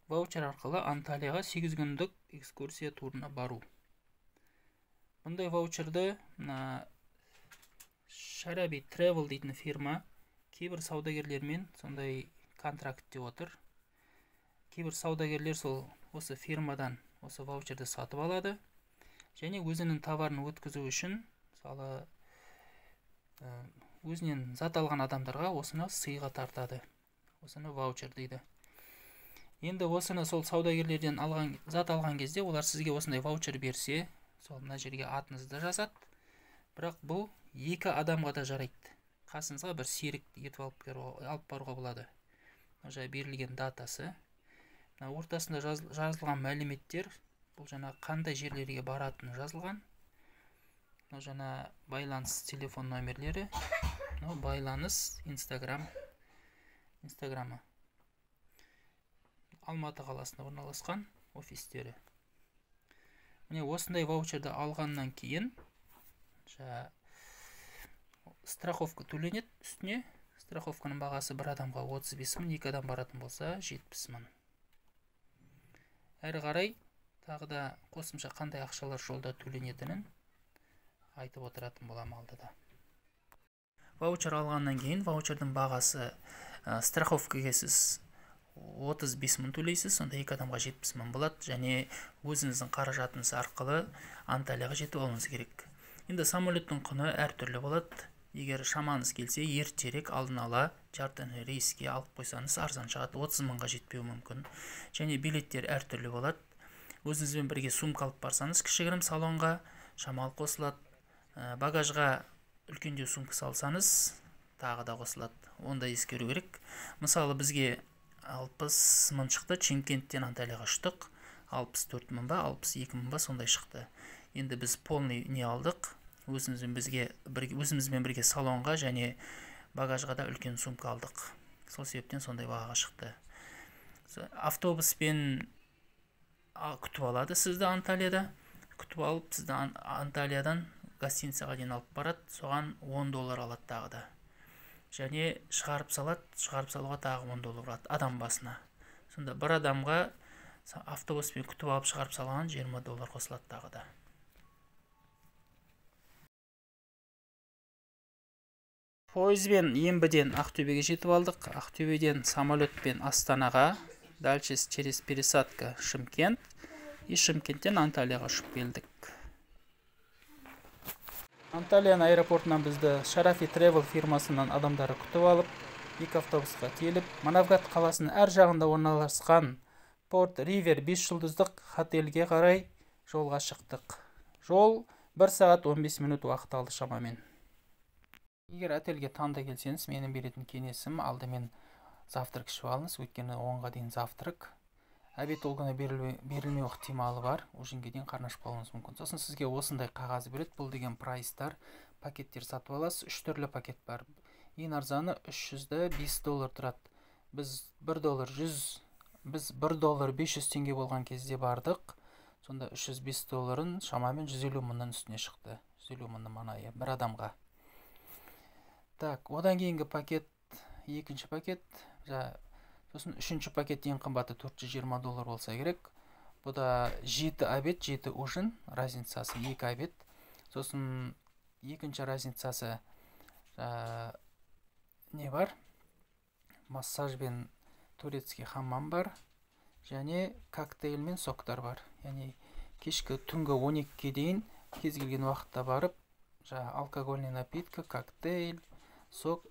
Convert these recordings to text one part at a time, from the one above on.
ваучер арқылы Анталияға 8 күндік экскурсия турына бару. Бұндай ваучерді Шараби Travel дейтін фирма кейбір саудагерлермен сондай контрактте отыр. Кейбір саудагерлер сол осы фирмадан осы ваучерді сатып алады және өзінің товарын өткізу үшін, мысалы, өзінен зат алған адамдарға осыны сыйға тартады. Осыны ваучер дейді. Енді осыны сол саудагерлерден зат алған кезде олар сізге осындай ваучер берсе, сол мына жерге атыңызды жазады. Бірақ бұл 2 адамға да жарайды. Қасыңызға бір серік ертіп алып баруға болады. Жаңа берілген датасы. Ортасында жазылған мәліметтер, бұл жаңа қандай жерлерге баратыны жазылған. Жаңа байланыс телефон номерлері, байланыс инстаграмы. Алматы қаласында орналасқан офистері. Міне осындай ваучерді алғаннан кейін страховка төленеді үстіне. Страховканың бағасы бір адамға 35 мың, 2 адам баратын болса 70 мың. Әрі қарай тағы да қосымша қандай ақшалар жолда төленетінін айтып отыратын болам алдыда. Ваучер алғаннан кейін ваучердің бағасы страховкаға сіз 35 мың төлейсіз, сонда 2 адамға 70 мың болады және өзіңіздің қаражатыңыз арқылы Анталияға жетіп алуыңыз керек. Енді самолеттің құны әртүрлі болады. Егер шамаңыз келсе, ертерек алдын ала жартылай рейске алып қойсаңыз арзан шығады, 30 мыңға жетпеуі мүмкін. Және билеттер әртүрлі болады. Өзіңізбен бірге сумка алып барсаңыз, кішігірім салонға шамал қосылады. Багажға үлкендеу сумка салсаңыз, тағы да қосылады. Онда ескеру керек. Мысалы, бізге 60 мың шықты, Чимкенттен Анталияға ұштық. 64 мың ба, 62 мың ба сондай шықты. Енді біз полный не алдық. Өзімізбен бірге салонға және багажға да үлкен сумка алдық. Сол себептен сондай бағаға шықты. Автобуспен күтіп алады сізді Анталияда. Күтіп алып, сізді Анталиядан гостиницаға дейін алып барады. Соған $10 алады тағы да. Және шығарып салуға тағы $10 алады адам басына. Сонда бір адамға автобуспен күтіп алып шығарып салған $20 қосылады тағы да. Пойызбен Ембіден Ақтөбеге жетіп алдық. Ақтөбеден самолетпен Астанаға, дальше через пересадка Шымкент, и Шымкенттен Анталияға ұшып келдік. Анталияның аэропортынан бізді Шарафи Travel фирмасынан адамдары күтіп алып, 2 автобусқа келіп, Манавгат қаласының әр жағында орналасқан Порт Ривер 5 жұлдыздық отельге қарай жолға шықтық. Жол 1 сағат 15 минут уақыт алды шамамен. Егер отельге таңда келсеңіз, менің беретін кеңесім алдымен завтрак ішіп алыңыз, өйткені 10-ға дейін завтрак. Обед ол күні берілмеу ықтималы бар, ужинге дейін қарны ашып қалуыңыз мүмкін. Сосын сізге осындай қағаз береді, бұл деген прайстар, пакеттер сатып аласыз, 3 түрлі пакет бар. Ең арзаны $300-5 тұрады. Біз $1.500 болған кезде бардық. Сонда $305 шамамен 150 мыңның үстіне шықты. 150 мыңның маңайы бір адамға. Так, одан кейінгі пакет, екінші пакет, сосын үшінші пакет ең қымбаты $420 болса керек. Бұда 7 обед, 7 ужин, разницасы 2 обед. Сосын екінші разницасы не бар? Массаж бен турецкий хаммам бар. Және коктейль мен соктар бар. Яғни кешкі түнгі 12-ге дейін кез келген уақытта барып, алкогольный напитка, коктейль, сок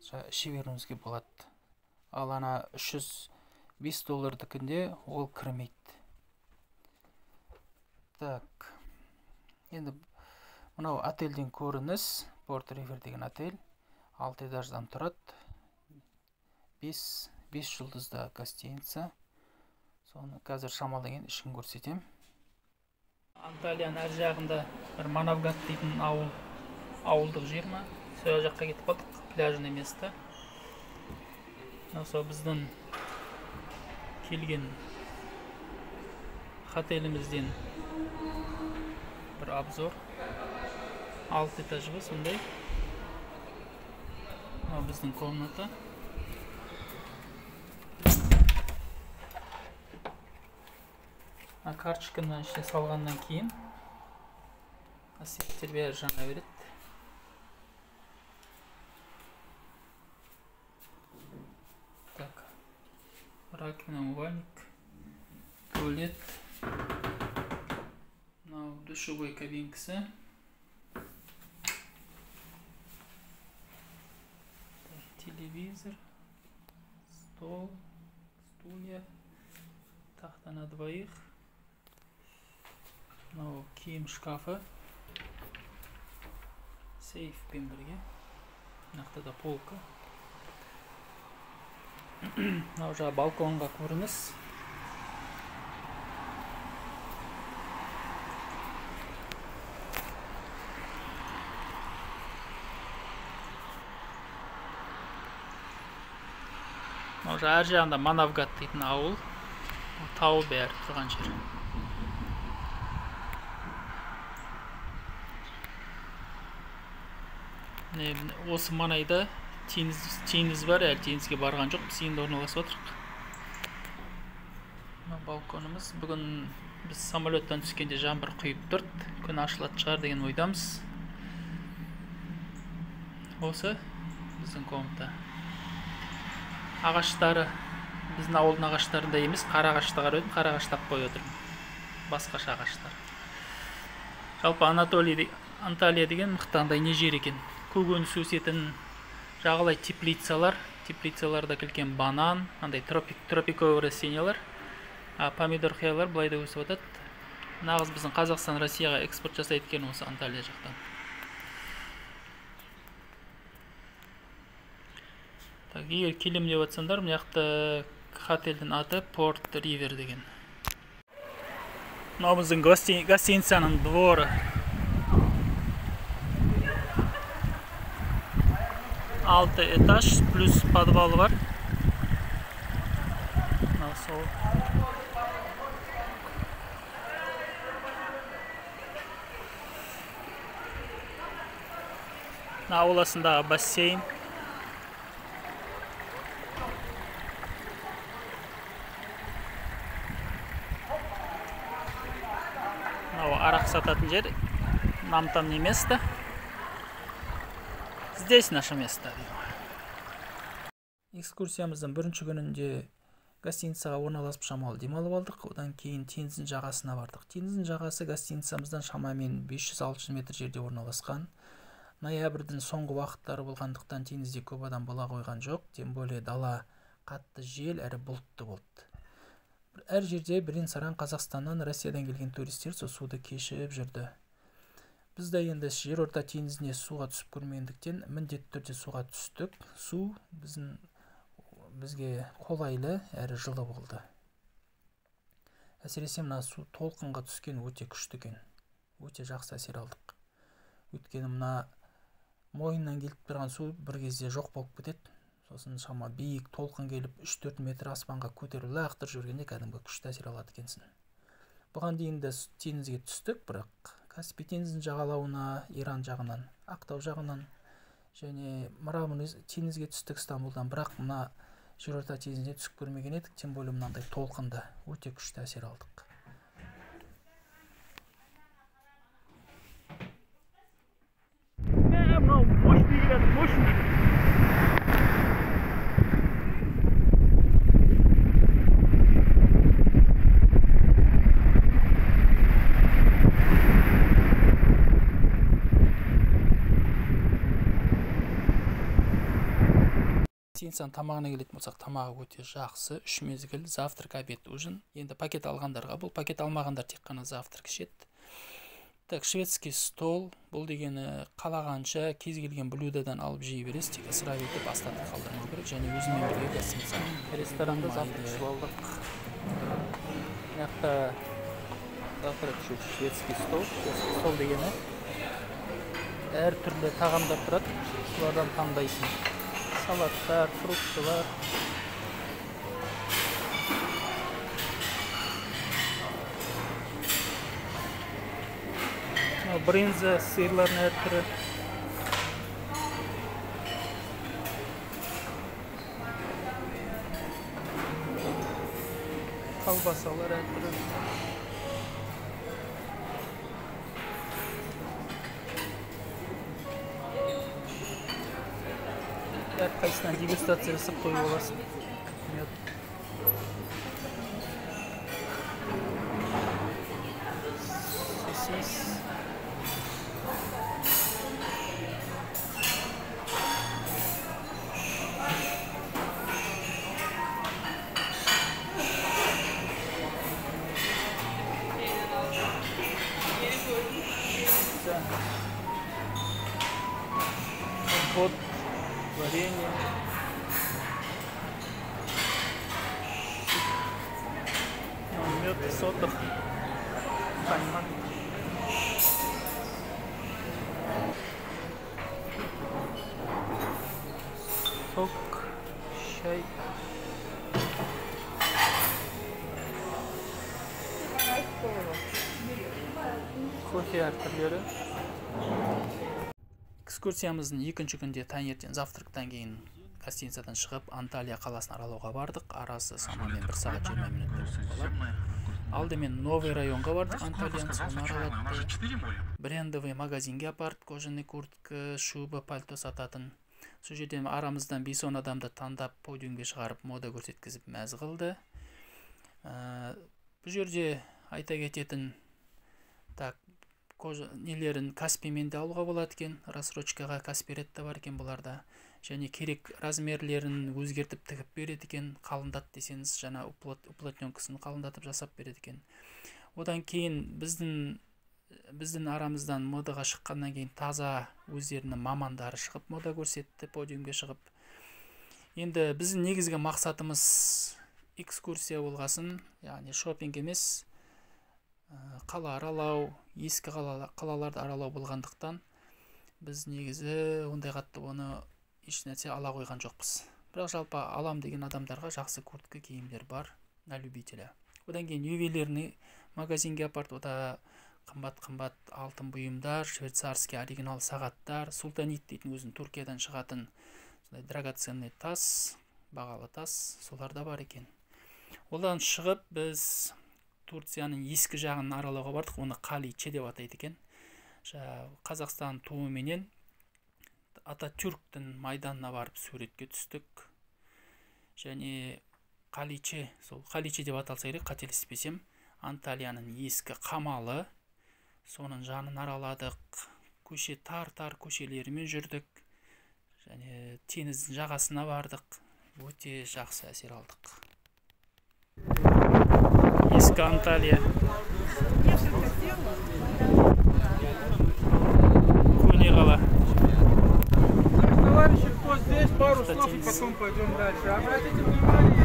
іше беруіңізге болады. Ал ана $305 ол кірмейді. Так, енді мынау отельден көрініс, Порт Ривер деген отель, 6 этаждан тұрады, 5 жұлдызда гостиница. Соны қазір шамалдан ішін көрсетем. Анталияның әр жағында бір Манавгат дейтін ауылдық жер ма? Сол жаққа кетіп қалдық, пляжный место. Сол біздің келген отелімізден бір обзор. 6 этажы сондай. Біздің комната. Карточканы ішіне салғаннан кейін светтер бәрі жаңа береді. Так, раковина, умывальник, туалет, мынау душевой кабинкасы, телевизор, стол, стулья, тахта на двоих, мынау киім шкафы, сейфпен бірге, мынақта да полка. Мынау жаңа балконға көрініс. Мынау жаңа әр жағында Манавгат дейтін ауыл. Тау бәрі тұрған жер. Осы маңайда теңіз бар, әлі теңізге барған жоқ, біз енді орналасып отырық. Балконымыз. Бүгін біз самолеттан түскенде жаңбыр құйып тұрды. Күн ашылады шығар деген ойдамыз. Осы біздің комната. Ағаштары біздің ауылдың ағаштарында емес, қара ағашты қарадым, қара ағаш таппай отырмын. Басқаша ағаштар. Жалпы Анталия деген мықтандай не жер екен. Көкөніс өсетін жағалай теплицалар, теплицаларда келген банан, андай тропиковый растениялар, помидор қиялар былай да өсіп жатады. Нағыз біздің Қазақстан Россияға экспорт жасайды екен осы Анталия жақтан. Так, егер келем деп жатсаңдар, мына жақта отельдің аты Порт Ривер деген. Мынау біздің гостиницаның дворы. 6 этаж плюс подвал бар. Ауласындағы бассейн. Арақ сататын жер. Нам там не место. Здесь наше место. Экскурсиямыздың бірінші күнінде гостиницаға орналасып шамалы демалып алдық. Одан кейін теңіздің жағасына бардық. Теңіздің жағасы гостиницамыздан шамамен 500-600 метр жерде орналасқан. Ноябрьдің соңғы уақыттары болғандықтан теңізде көп адам бола қойған жоқ. Тем более дала қатты жел әрі бұлтты болды. Әр жерде бірен-саран Қазақстаннан, Россиядан келген туристер сол суды кешіп жүрді. Біз де енді жерорта теңізіне суға түсіп көрмегендіктен міндетті түрде суға түстік. Су бізге қолайлы әрі жылы болды. Әсіресе мына су толқынға түскен өте күшті екен. Өте жақсы әсер алдық. Өйткені мына мойыннан келіп тұрған су бір кезде жоқ болып кетеді. Сосын шама биік толқын келіп 3-4 метр аспанға көтеріліп лақтырып жібергенде кәдімгі күшті әсер алады екенсің. Бұған дейін де теңізге түстік, бірақ Каспий теңізінің жағалауына, Иран жағынан, Ақтау жағынан және Мрамор теңізге түстік Стамбулдан, бірақ мына жерорта теңізіне түсіп көрмеген едік, тем более мынандай толқынды өте күшті әсер алдық. Инсан тамағына келетін болсақ, тамағы өте жақсы, 3 мезгіл, завтрак, обед, ужин. Енді пакет алғандарға, бұл пакет алмағандар тек қана завтрак ішеді. Так, шведский стол, бұл дегені қалағанша кез келген блюдадан алып жей бересіз, тек ысырап етіп астатып қалдырмау керек, және өзімен бірге гостиница. Ресторанда завтрак ішіп алдық. Мынақта завтрак ішу шведский стол дегені әр түрлі тағамдар тұрады, солардан таңдайсың. Салаттар, фруктылар. Брынза, сырлардың әр түрі. Колбасалар әр түрі. әрқайсысынан дегустация жасап қойып аласың. Сосис. Вот варенье. Мед, соток, каймак. Сок, чай. Кофе әртүрлері. Экскурсиямыздың екінші күнде таңертең завтрактан кейін гостиницадан шығып Анталия қаласын аралауға бардық. Арасы шамамен 1 сағат 20 минут болады. Алдымен новый районға бардық, Анталияны соны аралатты. Брендовый магазинге апарды, кожаный куртка, шуба, пальто сататын. Сол жерден арамыздан 5-10 адамды таңдап подиумге шығарып мода көрсеткізіп мәз қылды. Бұл жерде айта кететін нелерін Каспимен де алуға болады екен, рассрочкаға Каспиретті бар екен бұларда. Және керек размерлерін өзгертіп тігіп береді екен, қалындат десеңіз, жаңа уплотненкасын қалындатып жасап береді екен. Одан кейін біздің арамыздан модаға шыққаннан кейін таза өздерінің мамандары шығып мода көрсетті, подиумге шығып. Енді біздің негізгі мақсатымыз экскурсия болғасын, яғни шопинг емес, қала аралау, ескі қалаларды аралау болғандықтан біз негізі ондай қатты оны еш нәрсе ала қойған жоқпыз. Бірақ жалпы алам деген адамдарға жақсы куртка киімдер бар, на любителя. Одан кейін ювелирный магазинге апарды, ода қымбат алтын бұйымдар, швейцарский оригинал сағаттар, султанит дейтін өзін Түркиядан шығатын драгоценный тас, бағалы тас, солар да бар екен. Одан шығып біз Турцияның ескі жағын аралауға бардық, оны Қаличе деп атайды екен. Қазақстан туыменен Ататүрктің майданына барып суретке түстік. Және Қаличе, сол Қаличе деп аталса керек, қателеспесем, Анталияның ескі қамалы, соның жанын араладық, көше тар көшелерімен жүрдік, және теңіздің жағасына бардық, өте жақсы әсер алдық. Ескі Анталия. Көне қала. Товарищи, кто здесь, пару слов и потом пойдем дальше. Обратите внимание.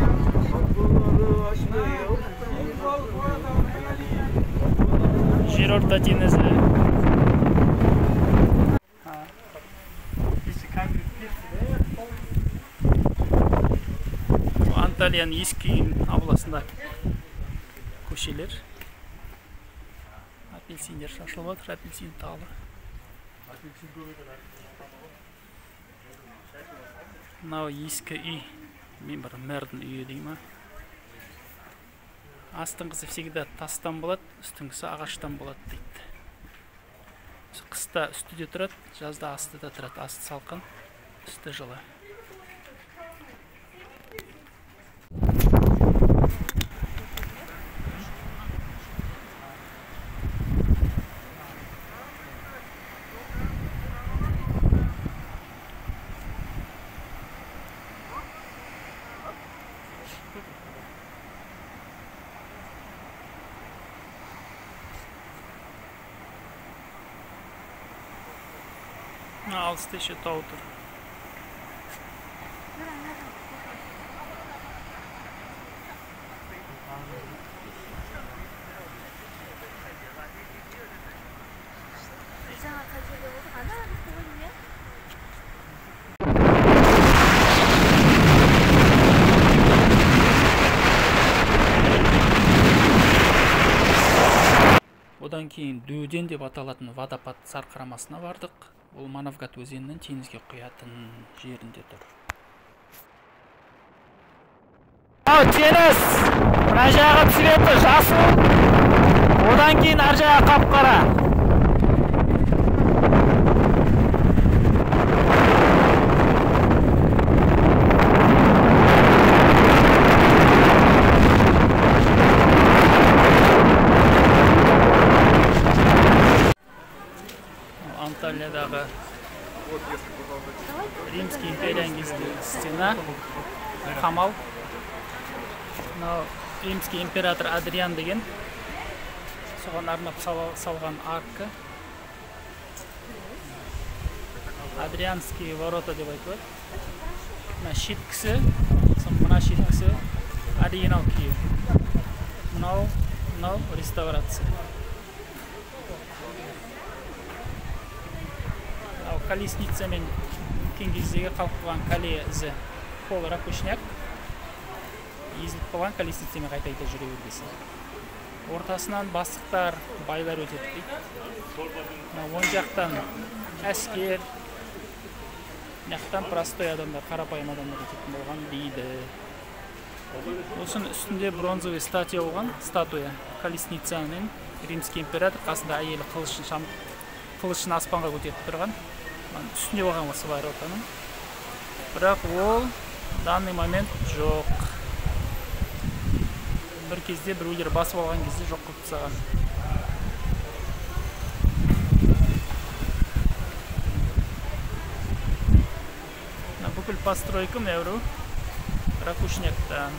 Жерорта теңізі. Анталияның ескі ауласында көшелер. Апельсиндер шашылып отыр, апельсин талы. Мынау ескі үй, мен бір мэрдің үйі деймін. Астыңғысы всегда тастан болады, үстіңгісі ағаштан болады дейді. Қыста үстіде тұрады, жазда астыда тұрады. Асты салқын, үсті жылы. Алыста еще тау тұр. Одан кейін Дөден деп аталатын водопад сарқырамасына бардық. Ол Манавгат өзенінің теңізге құятын жерінде тұр. Ау, теңіз! Мына жағы цветі жасыл, одан кейін ар жағы қап-қара. Италиядағы Римский империяның кезіндегі стена, қамал. Мынау римский император Адриан деген соған арнап салған арка. Адрианские ворота деп айтылады. Мына шеткісі, мына шеткісі оригинал күйі. Мынау реставрация. Мынау колесницамен өткен кездегі қалып қойған кале ізі. Пол Ракушняк. Езіліп қалған колесницамен қайта жүре бергесі. Ортасынан бастықтар, байлар өтеді дейді. Оң жақтан әскер, жақтан простой адамдар, қарапайым адамдар өтетін болған дейді. Осының үстінде бронзовый статуя болған, статуя колесницамен римский император қасында әйелі қылышын аспанға көтеріп тұрған. Үстінде болған осы воротаның. Бірақ ол данный момент жоқ. Бір кезде біреулер басып алған кезде жоқ қылып тастаған. Бүкіл постройка мәуру Ракушняктан.